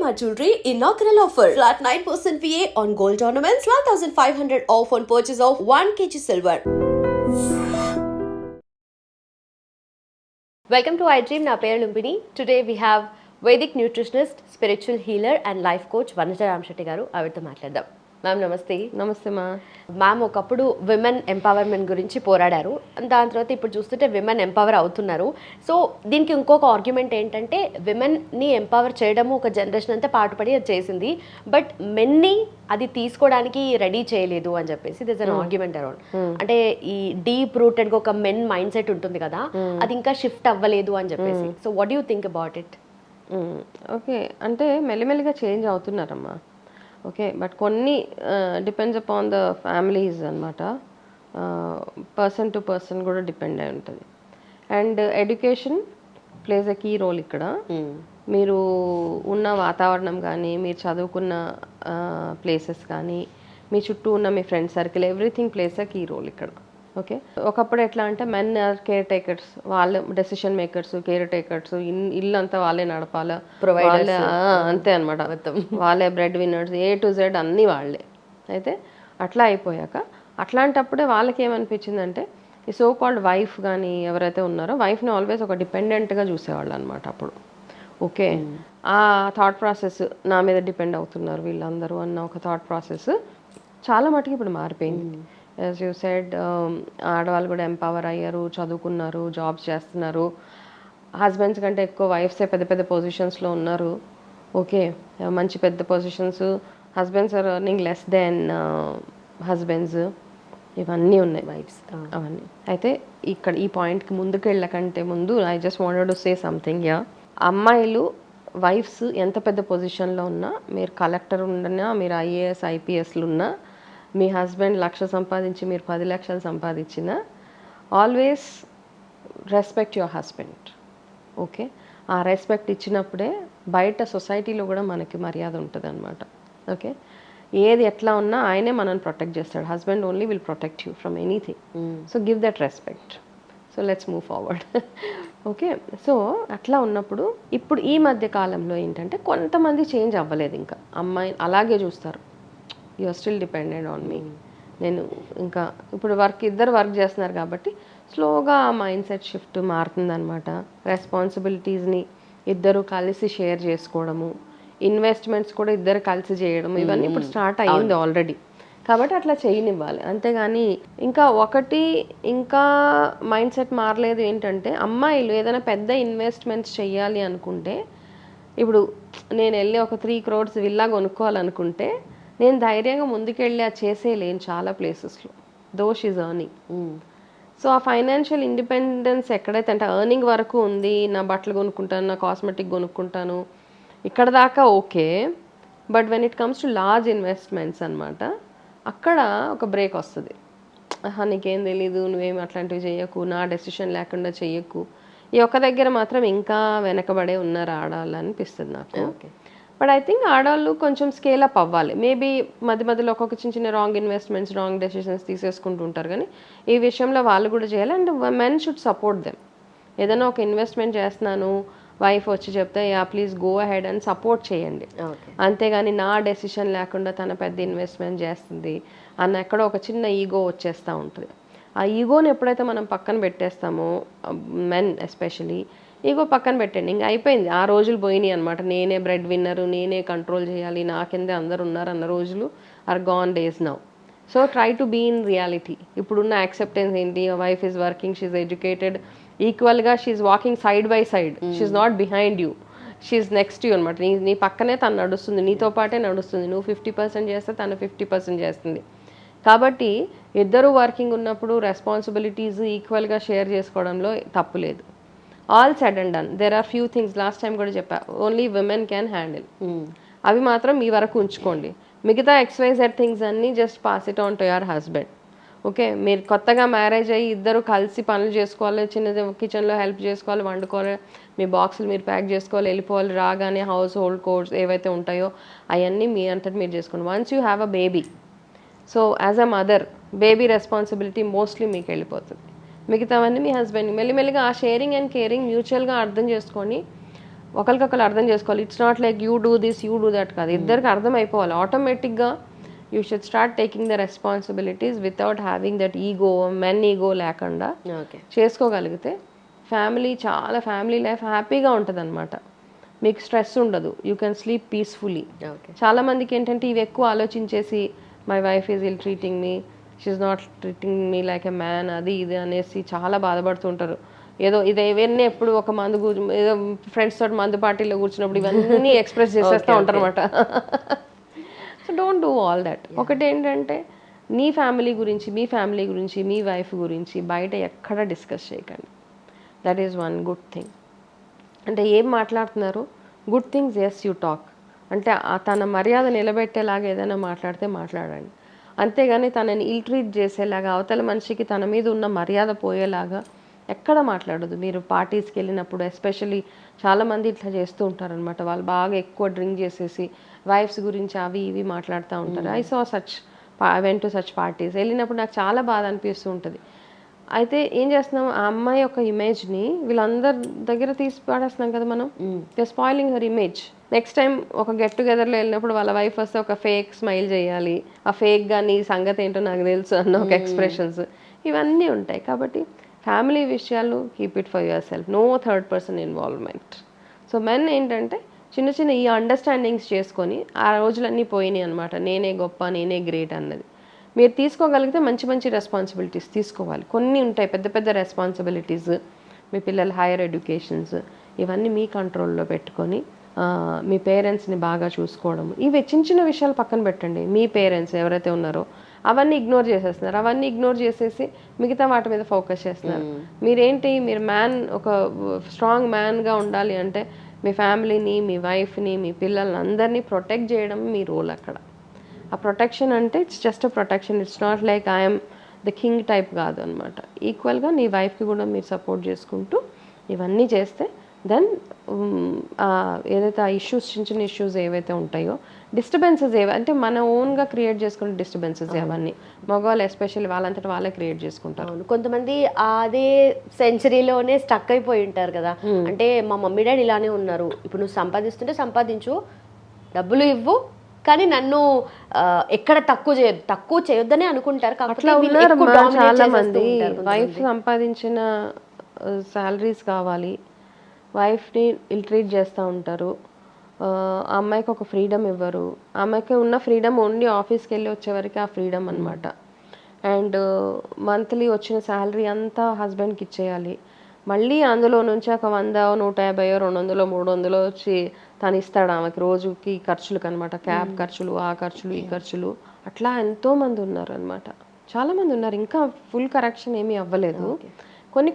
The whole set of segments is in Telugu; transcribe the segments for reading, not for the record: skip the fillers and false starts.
Shalimar Jewelry inaugural offer. Flat 9% VA on gold ornaments, 12,500 off on purchase of 1 kg silver. Welcome to iDream. Na peru Lumpini. Today we have Vedic nutritionist, spiritual healer and life coach Vanija Ramshetty garu. Avidtho మాట్లాడదాం. మ్యామ్ నమస్తే. నమస్తే మా మ్యామ్ ఒకప్పుడు విమెన్ ఎంపవర్మెంట్ గురించి పోరాడారు, దాని తర్వాత ఇప్పుడు చూస్తుంటే విమెన్ ఎంపవర్ అవుతున్నారు. సో దీనికి ఇంకొక ఆర్గ్యుమెంట్ ఏంటంటే విమెన్ని ఎంపవర్ చేయడము ఒక జనరేషన్ అంతా పాటుపడి అది చేసింది, బట్ మెన్ని అది తీసుకోవడానికి రెడీ చేయలేదు అని చెప్పేసి దిస్ అన్ ఆర్గ్యుమెంట్ అరౌండ్. అంటే ఈ డీప్ రూటెడ్గా ఒక మెన్ మైండ్ సెట్ ఉంటుంది కదా, అది ఇంకా షిఫ్ట్ అవ్వలేదు అని చెప్పేసి. So what you think about it? Okay, అంటే మెల్లిమెల్లిగా చేంజ్ అవుతున్నారమ్మా. ఓకే, బట్ కొన్ని డిపెండ్స్ అపాన్ ద ఫ్యామిలీస్ అనమాట, పర్సన్ టు పర్సన్ కూడా డిపెండ్ అయి ఉంటుంది. And education plays a key role ఇక్కడ. మీరు ఉన్న వాతావరణం కానీ, మీరు చదువుకున్న ప్లేసెస్ కానీ, మీ చుట్టూ ఉన్న మీ friend circle, everything plays a key role ఇక్కడ. ఓకే, ఒకప్పుడు ఎట్లా అంటే మెన్ ఆర్ కేర్ టేకర్స్, వాళ్ళే డెసిషన్ మేకర్స్, కేర్ టేకర్స్, ఇల్లు అంతా వాళ్ళే నడపాలా, వాళ్ళే అంతే అనమాట, వాళ్ళే breadwinners, A to Z అన్నీ వాళ్ళే. అయితే అట్లా అయిపోయాక అట్లాంటప్పుడే వాళ్ళకి ఏమనిపించిందంటే ఈ సో కాల్డ్ వైఫ్ కానీ ఎవరైతే ఉన్నారో వైఫ్ని ఆల్వేస్ ఒక డిపెండెంట్గా చూసేవాళ్ళు అనమాట అప్పుడు. ఓకే, ఆ థాట్ ప్రాసెస్ నా మీద డిపెండ్ అవుతున్నారు వీళ్ళందరూ అన్న ఒక థాట్ ప్రాసెస్ చాలా మటుకు ఇప్పుడు మారిపోయింది. యాజ్ యూ సెడ్, ఆడవాళ్ళు కూడా ఎంపవర్ అయ్యారు, చదువుకున్నారు, జాబ్స్ చేస్తున్నారు. హస్బెండ్స్ కంటే ఎక్కువ వైఫ్సే పెద్ద పెద్ద పొజిషన్స్లో ఉన్నారు. ఓకే, మంచి పెద్ద positions, husbands are earning less than husbands, ఇవన్నీ ఉన్నాయి వైఫ్స్ అవన్నీ. అయితే ఇక్కడ ఈ పాయింట్కి ముందుకు వెళ్ళకంటే ముందు I just wanted to say something yeah. అమ్మాయిలు వైఫ్స్ ఎంత పెద్ద పొజిషన్లో ఉన్నా, మీరు కలెక్టర్ ఉన్నా, మీరు IAS IPSలు ఉన్నా, మీ హస్బెండ్ 1,00,000 సంపాదించి మీరు 10 లక్షలు సంపాదించిన, always respect your husband. Okay, ఆ రెస్పెక్ట్ ఇచ్చినప్పుడే బయట సొసైటీలో కూడా మనకి మర్యాద ఉంటుంది అనమాట. ఓకే, ఏది ఎట్లా ఉన్నా ఆయనే మనల్ని ప్రొటెక్ట్ చేస్తాడు. Husband only will protect you from anything. So give that respect. So let's move forward. Okay, so అట్లా ఉన్నప్పుడు ఇప్పుడు ఈ మధ్య కాలంలో ఏంటంటే కొంతమంది చేంజ్ అవ్వలేదు, ఇంకా అమ్మాయి అలాగే చూస్తారు, you are still dependent on me. నేను ఇంకా ఇప్పుడు ఇద్దరు వర్క్ చేస్తున్నారు కాబట్టి స్లోగా ఆ మైండ్ సెట్ షిఫ్ట్ మారుతుందన్నమాట. రెస్పాన్సిబిలిటీస్ని ఇద్దరు కలిసి షేర్ చేసుకోవడము, ఇన్వెస్ట్మెంట్స్ కూడా ఇద్దరు కలిసి చేయడం, ఇవన్నీ ఇప్పుడు స్టార్ట్ అయ్యింది ఆల్రెడీ. కాబట్టి అట్లా చేయనివ్వాలి, అంతేగాని ఇంకా మైండ్ సెట్ మారలేదు. ఏంటంటే అమ్మాయిలు ఏదైనా పెద్ద ఇన్వెస్ట్మెంట్స్ చేయాలి అనుకుంటే, ఇప్పుడు నేను వెళ్ళి ఒక 3 crores విల్లా కొనుక్కోవాలనుకుంటే నేను ధైర్యంగా ముందుకెళ్ళి అది చేసేయలేను చాలా ప్లేసెస్లో, దో షీజ్ ఎర్నింగ్. సో ఆ ఫైనాన్షియల్ ఇండిపెండెన్స్ ఎక్కడైతే అంటే ఎర్నింగ్ వరకు ఉంది, నా బట్టలు కొనుక్కుంటాను, నా కాస్మెటిక్ కొనుక్కుంటాను, ఇక్కడ దాకా okay. But when it comes to large investments అనమాట, అక్కడ ఒక బ్రేక్ వస్తుంది. నీకేం తెలీదు, నువ్వేమి అట్లాంటివి చేయకు, నా డెసిషన్ లేకుండా చెయ్యకు. ఈ ఒక్క దగ్గర మాత్రం ఇంకా వెనకబడే ఉన్నారు ఆడాలి అనిపిస్తుంది నాకు. ఓకే, బట్ ఐ థింక్ ఆడవాళ్ళు కొంచెం స్కేల్ అప్ అవ్వాలి. మేబీ మధ్యలో ఒక్కొక్క చిన్న రాంగ్ ఇన్వెస్ట్మెంట్స్, రాంగ్ డెసిషన్స్ తీసేసుకుంటూ ఉంటారు, కానీ ఈ విషయంలో వాళ్ళు కూడా చేయాలి. And men should support them. ఏదైనా ఒక ఇన్వెస్ట్మెంట్ చేస్తున్నాను, వైఫ్ వచ్చి చెప్తే యా ప్లీజ్ గో అహెడ్ అని సపోర్ట్ చేయండి. అంతేగాని నా డెసిషన్ లేకుండా తన పెద్ద ఇన్వెస్ట్మెంట్ చేస్తుంది అన్న ఎక్కడో ఒక చిన్న ఈగో వచ్చేస్తూ ఉంటుంది. ఆ ఈగోని ఎప్పుడైతే మనం పక్కన పెట్టేస్తామో, మెన్ ఎస్పెషలీ ఈగో పక్కన పెట్టండి, ఇంకా అయిపోయింది, ఆ రోజులు పోయినాయి అనమాట. నేనే బ్రెడ్ విన్నరు, నేనే కంట్రోల్ చేయాలి, నా కిందే అందరు ఉన్నారు అన్న రోజులు are gone days now. So try to be in reality. ఇప్పుడున్న యాక్సెప్టెన్స్ ఏంటి? Wife is working, she's educated, ఈక్వల్గా she's walking side by side, she's not behind you, she's next you అనమాట. నీ పక్కనే తను నడుస్తుంది, నీతో పాటే నడుస్తుంది. నువ్వు 50% చేస్తే తను 50% చేస్తుంది. కాబట్టి ఇద్దరు వర్కింగ్ ఉన్నప్పుడు రెస్పాన్సిబిలిటీస్ ఈక్వల్గా షేర్ చేసుకోవడంలో తప్పు లేదు. All said and done, there are few things, last time కూడా చెప్పా, ఓన్లీ విమెన్ క్యాన్ హ్యాండిల్. అవి మాత్రం మీ వరకు ఉంచుకోండి. మిగతా XYZ థింగ్స్ అన్నీ just pass it on to your husband. Okay, మీరు కొత్తగా మ్యారేజ్ అయ్యి ఇద్దరు కలిసి పనులు చేసుకోవాలి, చిన్నది కిచెన్లో హెల్ప్ చేసుకోవాలి, వండుకోవాలి, మీ బాక్సులు మీరు ప్యాక్ చేసుకోవాలి, వెళ్ళిపోవాలి, రాగానే హౌస్ హోల్డ్ కోర్స్ ఏవైతే ఉంటాయో అవన్నీ మీ అంతటి మీరు చేసుకోండి. Once you have a baby, so as a mother baby responsibility mostly మీకు వెళ్ళిపోతుంది. మిగతావన్నీ మీ హస్బెండ్. మెల్లిమెల్లిగా ఆ షేరింగ్ అండ్ కేరింగ్ మ్యూచువల్గా అర్థం చేసుకొని ఒకరికొకరు అర్థం చేసుకోవాలి. It's not like you do this you do that కాదు, ఇద్దరికి అర్థం అయిపోవాలి. ఆటోమేటిక్గా you should start taking the responsibilities without having that ego, men ego లేకుండా ఓకే. చేసుకోగలిగితే ఫ్యామిలీ లైఫ్ హ్యాపీగా ఉంటుంది అనమాట. మీకు స్ట్రెస్ ఉండదు, you can sleep peacefully. Okay. చాలా మందికి ఏంటంటే ఇవి ఎక్కువ ఆలోచించేసి my wife is ill treating me, she's not treating me like a man, అది ఇది అనేసి చాలా బాధపడుతుంటారు. ఏదో ఇవన్నీ ఎప్పుడు ఒక మందు ఏదో ఫ్రెండ్స్ తోటి మందు పార్టీలో కూర్చున్నప్పుడు ఇవన్నీ ఎక్స్ప్రెస్ చేసేస్తూ ఉంటారు అనమాట. So don't do all that. ఒకటి ఏంటంటే మీ ఫ్యామిలీ గురించి మీ వైఫ్ గురించి బయట ఎక్కడ డిస్కస్ చేయకండి. That is one good thing. అంటే ఏం మాట్లాడుతున్నారు, good things as you talk. అంటే తన మర్యాద నిలబెట్టేలాగా ఏదైనా మాట్లాడితే మాట్లాడండి. అంతేగాని తనని ఇల్ ట్రీట్ చేసేలాగా, అవతల మనిషికి తన మీద ఉన్న మర్యాద పోయేలాగా ఎక్కడ మాట్లాడదు. మీరు పార్టీస్కి వెళ్ళినప్పుడు ఎస్పెషల్లీ చాలామంది ఇట్లా చేస్తూ ఉంటారనమాట. వాళ్ళు బాగా ఎక్కువ డ్రింక్ చేసేసి వైఫ్స్ గురించి అవి ఇవి మాట్లాడుతూ ఉంటారు. I went to such parties. వెళ్ళినప్పుడు నాకు చాలా బాధ అనిపిస్తూ ఉంటుంది. అయితే ఏం చేస్తున్నాం, ఆ అమ్మాయి యొక్క ఇమేజ్ని వీళ్ళందరి దగ్గర తీసి పాడేస్తున్నాం కదా మనం. Spoiling her image. Next time ఒక గెట్ టుగెదర్లో వెళ్ళినప్పుడు వాళ్ళ వైఫ్ వస్తే ఒక ఫేక్ స్మైల్ చేయాలి, ఆ ఫేక్గా నీ సంగతి ఏంటో నాకు తెలుసు అన్న ఒక ఎక్స్ప్రెషన్స్, ఇవన్నీ ఉంటాయి. కాబట్టి ఫ్యామిలీ విషయాలు keep it for yourself, no third person involvement. So men ఏంటంటే చిన్న చిన్న ఈ అండర్స్టాండింగ్స్ చేసుకొని ఆ రోజులన్నీ పోయినాయి అనమాట. నేనే గొప్ప, నేనే గ్రేట్ అన్నది మీరు తీసుకోగలిగితే మంచి మంచి రెస్పాన్సిబిలిటీస్ తీసుకోవాలి. కొన్ని ఉంటాయి పెద్ద పెద్ద రెస్పాన్సిబిలిటీస్, మీ పిల్లల హైయర్ ఎడ్యుకేషన్స్, ఇవన్నీ మీ కంట్రోల్లో పెట్టుకొని మీ పేరెంట్స్ని బాగా చూసుకోవడం. ఇవి చిన్న చిన్న విషయాలు పక్కన పెట్టండి. మీ పేరెంట్స్ ఎవరైతే ఉన్నారో అవన్నీ ఇగ్నోర్ చేసేస్తున్నారు. అవన్నీ ఇగ్నోర్ చేసేసి మిగతా వాటి మీద ఫోకస్ చేస్తున్నారు. మీరు ఒక స్ట్రాంగ్ మ్యాన్గా ఉండాలి అంటే మీ ఫ్యామిలీని, మీ వైఫ్ని, మీ పిల్లల్ని అందరినీ ప్రొటెక్ట్ చేయడం మీ రోల్ అక్కడ. ఆ ప్రొటెక్షన్ అంటే it's just a protection, it's not like I'm the king type కాదు అనమాట. ఈక్వల్గా నీ వైఫ్కి కూడా మీరు సపోర్ట్ చేసుకుంటూ ఇవన్నీ చేస్తే దెన్ ఏదైతే ఆ ఇష్యూస్, చిన్న చిన్న ఇష్యూస్ ఏవైతే ఉంటాయో, డిస్టర్బెన్సెస్ అంటే మన ఓన్గా క్రియేట్ చేసుకునే డిస్టర్బెన్సెస్ అవన్నీ మగవాళ్ళు ఎస్పెషల్లీ వాళ్ళంతటా వాళ్ళే క్రియేట్ చేసుకుంటారు. కొంతమంది అదే సెంచరీలోనే స్టక్ అయిపోయి ఉంటారు కదా. అంటే మా మమ్మీ డాడీ ఇలానే ఉన్నారు, ఇప్పుడు నువ్వు సంపాదిస్తుంటే సంపాదించు, డబ్బులు ఇవ్వు, కానీ నన్ను ఎక్కడ తక్కువ చేయొద్దనే అనుకుంటారు. అట్లా ఉన్నారు చాలా మంది. వైఫ్ సంపాదించిన శాలరీస్ కావాలి, వైఫ్ని ఇల్ ట్రీట్ చేస్తూ ఉంటారు. ఆ అమ్మాయికి ఒక ఫ్రీడమ్ ఇవ్వరు. అమ్మాయికి ఉన్న ఫ్రీడమ్ ఓన్లీ ఆఫీస్కి వెళ్ళి వచ్చేవరకు ఆ ఫ్రీడమ్ అనమాట. అండ్ మంత్లీ వచ్చిన శాలరీ అంతా హస్బెండ్కి ఇచ్చేయాలి. మళ్ళీ అందులో నుంచి ఒక 100, 150, 200, 300 వచ్చి తను ఇస్తాడు ఆమెకి రోజుకి ఖర్చులకు అనమాట. క్యాబ్ ఖర్చులు, ఆ ఖర్చులు, ఈ ఖర్చులు, అట్లా ఎంతోమంది ఉన్నారు అనమాట. చాలామంది ఉన్నారు, ఇంకా ఫుల్ కరెక్షన్ ఏమీ అవ్వలేదు.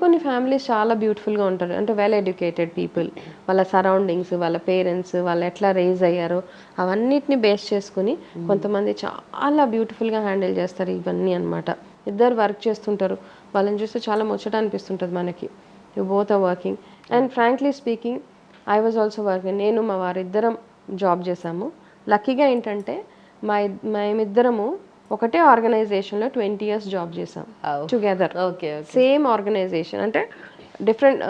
కొన్ని ఫ్యామిలీస్ చాలా బ్యూటిఫుల్గా ఉంటారు. అంటే వెల్ ఎడ్యుకేటెడ్ పీపుల్, వాళ్ళ సరౌండింగ్స్, వాళ్ళ పేరెంట్స్, వాళ్ళు ఎట్లా రేజ్ అయ్యారో అవన్నిటిని బేస్ చేసుకుని కొంతమంది చాలా బ్యూటిఫుల్గా హ్యాండిల్ చేస్తారు ఇవన్నీ అనమాట. ఇద్దరు వర్క్ చేస్తుంటారు, వాళ్ళని చూస్తే చాలా ముచ్చట అనిపిస్తుంటుంది మనకి. You both are working. And frankly speaking I was also working. నేను మా వారిద్దరం జాబ్ చేసాము. లక్కీగా ఏంటంటే మేమిద్దరము ఒకటే ఆర్గనైజేషన్లో 20 years జాబ్ చేసాం టుగెదర్. సేమ్ ఆర్గనైజేషన్, అంటే డిఫరెంట్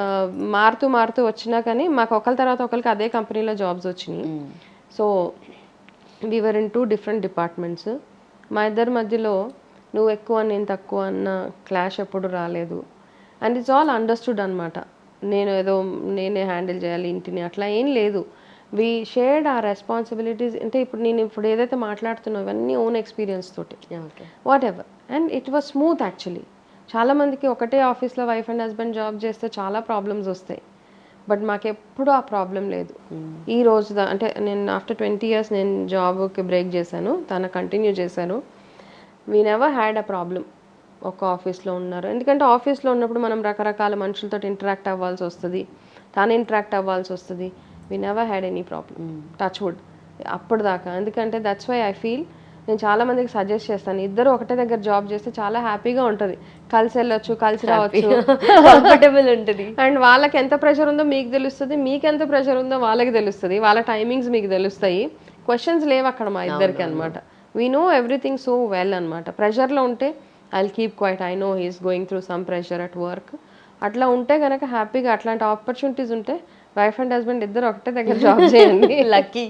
మారుతూ వచ్చినా కానీ మాకు ఒకరి తర్వాత ఒకరికి అదే కంపెనీలో జాబ్స్ వచ్చినాయి. So we are in 2 different departments. మా ఇద్దరి మధ్యలో నువ్వు ఎక్కువ నేను తక్కువ అన్న క్లాష్ ఎప్పుడు రాలేదు. అండ్ ఇట్స్ ఆల్ అండర్స్టూడ్ అనమాట. నేనే హ్యాండిల్ చేయాలి ఇంటిని అట్లా ఏం లేదు. వీ షేర్డ్ ఆ రెస్పాన్సిబిలిటీస్. అంటే ఇప్పుడు ఏదైతే మాట్లాడుతున్నా ఇవన్నీ ఓన్ ఎక్స్పీరియన్స్ తోటి, what ever. And it was smooth actually. చాలామందికి ఒకటే ఆఫీస్లో వైఫ్ అండ్ హస్బెండ్ జాబ్ చేస్తే చాలా ప్రాబ్లమ్స్ వస్తాయి. బట్ మాకెప్పుడు ఆ ప్రాబ్లం లేదు. ఈ రోజు అంటే నేను ఆఫ్టర్ 20 years నేను జాబ్కి బ్రేక్ చేశాను, తను కంటిన్యూ చేశాను. We never had a problem. ఒక ఆఫీస్లో ఉన్నారు, ఎందుకంటే ఆఫీస్లో ఉన్నప్పుడు మనం రకరకాల మనుషులతో ఇంటరాక్ట్ అవ్వాల్సి వస్తుంది, తాను ఇంటరాక్ట్ అవ్వాల్సి వస్తుంది. We never had any problem, touch wood అప్పుడు దాకా. ఎందుకంటే దట్స్ వై ఐ ఫీల్, నేను చాలా మందికి సజెస్ట్ చేస్తాను, ఇద్దరు ఒకటే దగ్గర జాబ్ చేస్తే చాలా హ్యాపీగా ఉంటుంది. కలిసి వెళ్ళొచ్చు, కలిసి రావచ్చు, కంఫర్టబుల్ ఉంటుంది. అండ్ వాళ్ళకి ఎంత ప్రెషర్ ఉందో మీకు తెలుస్తుంది, మీకు ఎంత ప్రెషర్ ఉందో వాళ్ళకి తెలుస్తుంది, వాళ్ళ టైమింగ్స్ మీకు తెలుస్తాయి. క్వశ్చన్స్ లేవు అక్కడ మా ఇద్దరికి అనమాట. We know everything so well అనమాట. ప్రెషర్లో ఉంటే I will keep quiet, I know he is going through some pressure at work. అట్లా ఉంటే కనుక హ్యాపీగా అట్లాంటి ఆపర్చునిటీస్ ఉంటే వైఫ్ అండ్ హస్బెండ్ ఇద్దరు ఒకటే దగ్గర జాబ్ చేయండి. Lucky.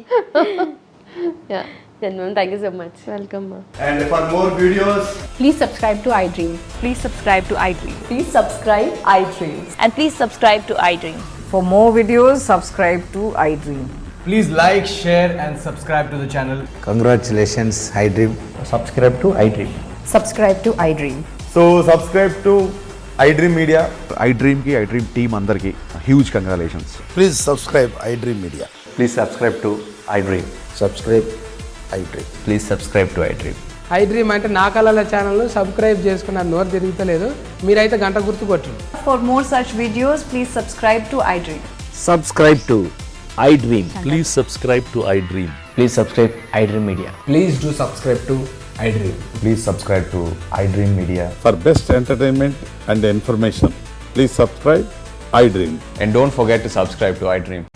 Yeah, thank you so much. Welcome మా. And for more videos, Please subscribe to iDream. Please subscribe to iDream. Please subscribe iDreams. And please subscribe to iDream. For more videos, subscribe to iDream. Please like, share and subscribe to the channel. Congratulations, iDream. Subscribe to iDream. Subscribe to iDream. so subscribe to iDream Media. iDream team అందరికి huge congratulations. Please subscribe iDream Media. Please subscribe to iDream. Subscribe iDream. Please subscribe to iDream. iDream అంటే నా కళల ఛానల్ను సబ్స్క్రైబ్ చేసుకున్న నోరు తిరుగుతలేదు, మీరైతే గంట గుర్తు కొట్టండి. For more such videos, please subscribe to iDream. Subscribe to iDream. Please subscribe to iDream. Please subscribe iDream Media. Please do subscribe to iDream. Please subscribe to iDream Media. For best entertainment and information, please subscribe iDream. And don't forget to subscribe to iDream.